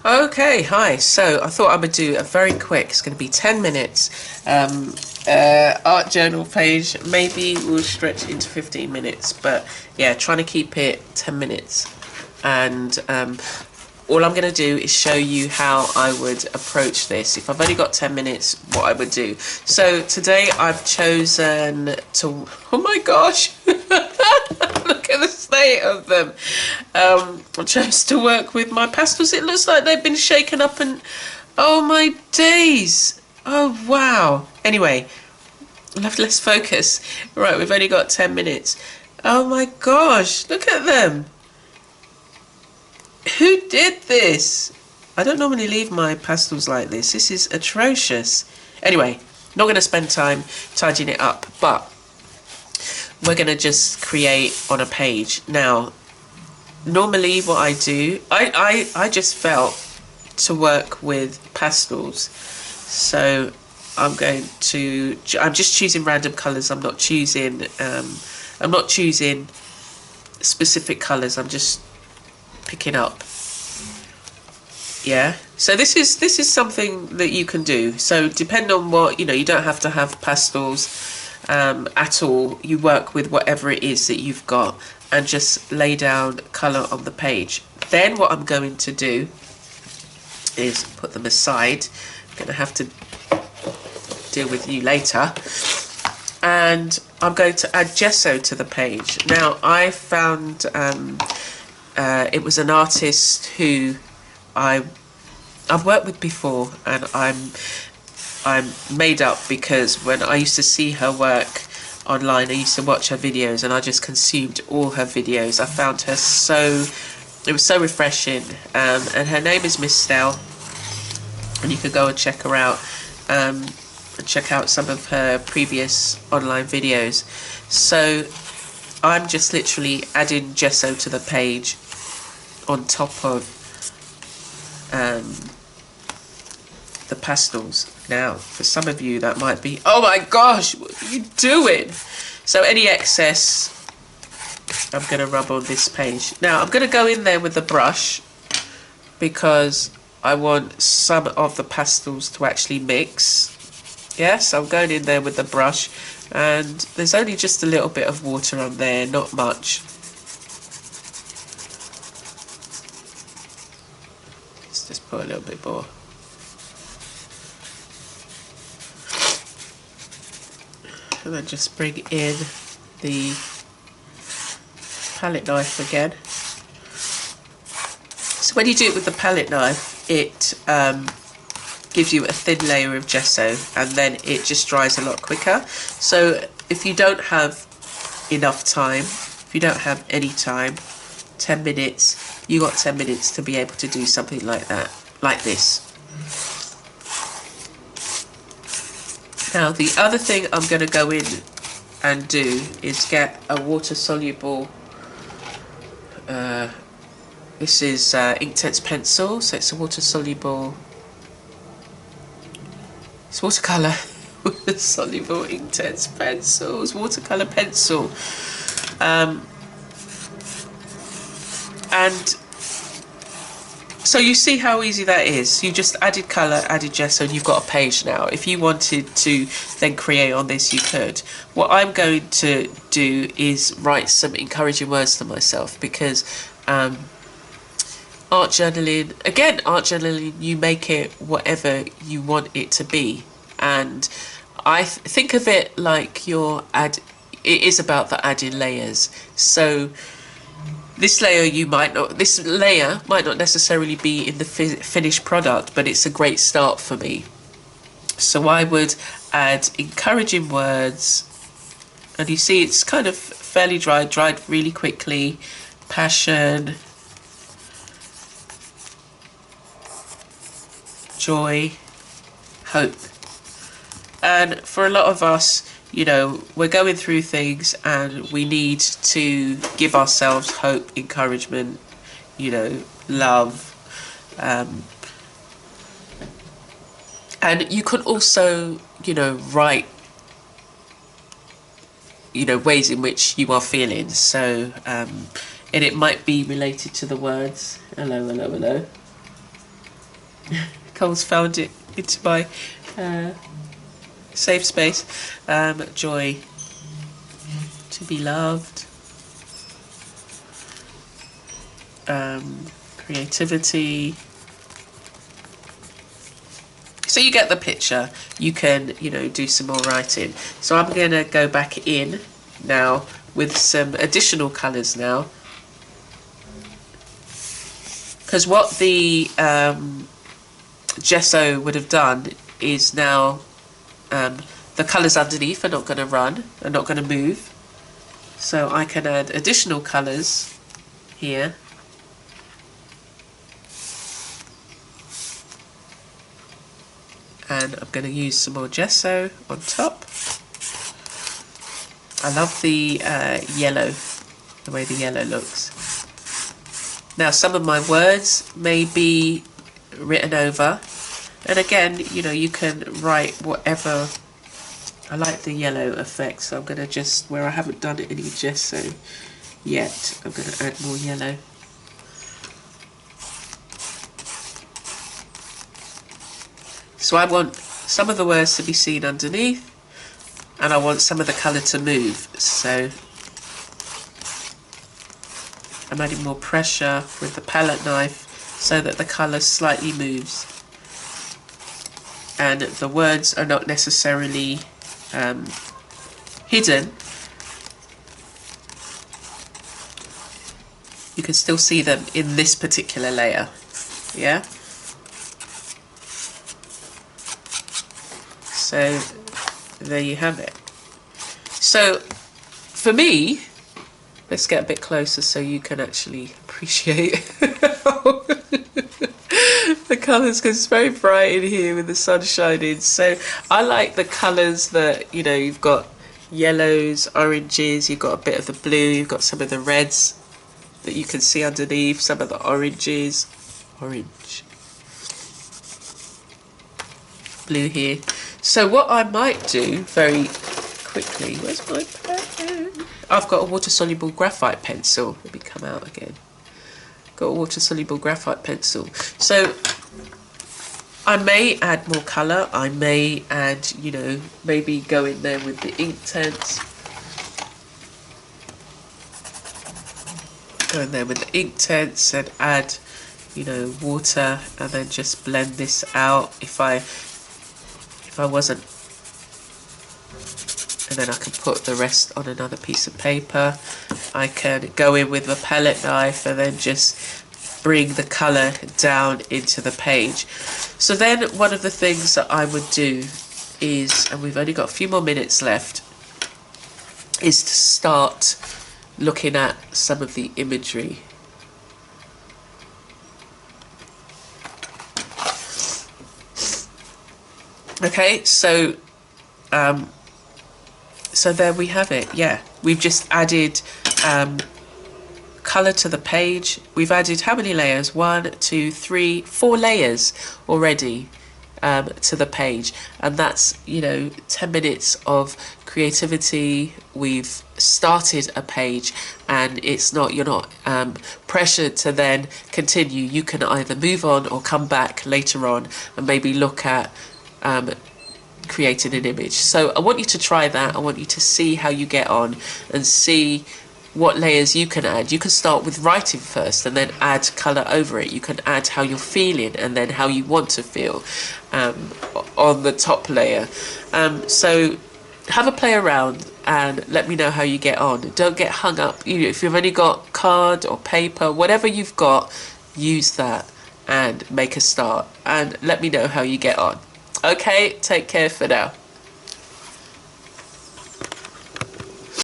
Okay, hi. So I thought I would do a very quick, it's going to be 10 minutes art journal page. Maybe we'll stretch into 15 minutes, but yeah, trying to keep it 10 minutes. And all I'm going to do is show you how I would approach this. If I've only got 10 minutes, what I would do. So today I've chosen to, oh my gosh, look at the state of them. I chose to work with my pastels. It looks like they've been shaken up and, oh my days. Oh wow. Anyway, let's focus. Right, we've only got 10 minutes. Oh my gosh, look at them. Who did this? I don't normally leave my pastels like this. This is atrocious. Anyway, not going to spend time tidying it up, but we're going to just create on a page. Now, normally what I do, I just felt to work with pastels. So I'm just choosing random colours. I'm not choosing specific colours. I'm just picking up. Yeah, so this is something that you can do. So depending on what, you don't have to have pastels at all. You work with whatever it is that you've got and just lay down colour on the page. Then what I'm going to do is put them aside. I'm going to have to deal with you later. And I'm going to add gesso to the page. Now I found it was an artist who I've worked with before, and I'm made up because when I used to see her work online, I used to watch her videos and I just consumed all her videos. I found her it was so refreshing, and her name is Miss Stell, and you could go and check her out and check out some of her previous online videos. So I'm just literally adding gesso to the page on top of the pastels. Now, for some of you that might be, oh my gosh, what are you doing? So any excess, I'm going to rub on this page. Now, I'm going to go in there with the brush because I want some of the pastels to actually mix. Yes, I'm going in there with the brush, and there's only just a little bit of water on there, not much. Let's just put a little bit more. And then just bring in the palette knife again. So when you do it with the palette knife, it gives you a thin layer of gesso, and then it just dries a lot quicker. So if you don't have enough time, if you don't have any time, 10 minutes, you got 10 minutes to be able to do something like that, like this. Now the other thing I'm going to go in and do is get a water soluble, this is Inktense pencil, so it's a water soluble, it's watercolour, soluble Inktense pencils, watercolour pencil. And so you see how easy that is. You just added colour, added gesso, and you've got a page now. If you wanted to then create on this, you could. What I'm going to do is write some encouraging words to myself, because art journaling, you make it whatever you want it to be. And I think of it like it is about the added layers. So this layer might not necessarily be in the finished product, but it's a great start for me. So I would add encouraging words, and you see it's kind of fairly dried really quickly. Passion, joy, hope. And for a lot of us, we're going through things and we need to give ourselves hope, encouragement, love. And you could also, write, ways in which you are feeling. So, and it might be related to the words. Hello, hello, hello. Cole's found it into my safe space. Joy to be loved. Creativity. So you get the picture. You can, you know, do some more writing. So I'm going to go back in now with some additional colours now. Because what the gesso would have done is now the colours underneath are not going to run, are not going to move. So I can add additional colours here. And I'm going to use some more gesso on top. I love the yellow, the way the yellow looks. Now some of my words may be written over, and again, you know, you can write whatever. I like the yellow effect, so I'm going to just, where I haven't done any gesso yet, I'm going to add more yellow. So I want some of the words to be seen underneath, and I want some of the colour to move. So I'm adding more pressure with the palette knife so that the colour slightly moves. And the words are not necessarily hidden. You can still see them in this particular layer. Yeah? So there you have it. So for me, let's get a bit closer so you can actually appreciate the colours, because it's very bright in here with the sun shining. So I like the colours that, you know, you've got yellows, oranges, you've got a bit of the blue, you've got some of the reds that you can see underneath, some of the oranges, orange, blue here. So what I might do very quickly, where's my pen? I've got a water-soluble graphite pencil. Let me come out again. Got a water-soluble graphite pencil. So I may add more colour. I may add, you know, maybe go in there with the Inktense. Go in there with the Inktense and add, you know, water, and then just blend this out. If I wasn't, and then I can put the rest on another piece of paper. I can go in with a palette knife and then just bring the colour down into the page. So then one of the things that I would do is, and we've only got a few more minutes left, is to start looking at some of the imagery. Okay, so so there we have it. Yeah, we've just added colour to the page. We've added how many layers? 1, 2, 3, 4 layers already to the page, and that's, you know, 10 minutes of creativity. We've started a page, and it's not, you're not pressured to then continue. You can either move on or come back later on and maybe look at creating an image. So I want you to try that. I want you to see how you get on and see what layers you can add. You can start with writing first and then add colour over it. You can add how you're feeling and then how you want to feel on the top layer. So have a play around and let me know how you get on. Don't get hung up. If you've only got card or paper, whatever you've got, use that and make a start, and let me know how you get on. Okay, take care for now.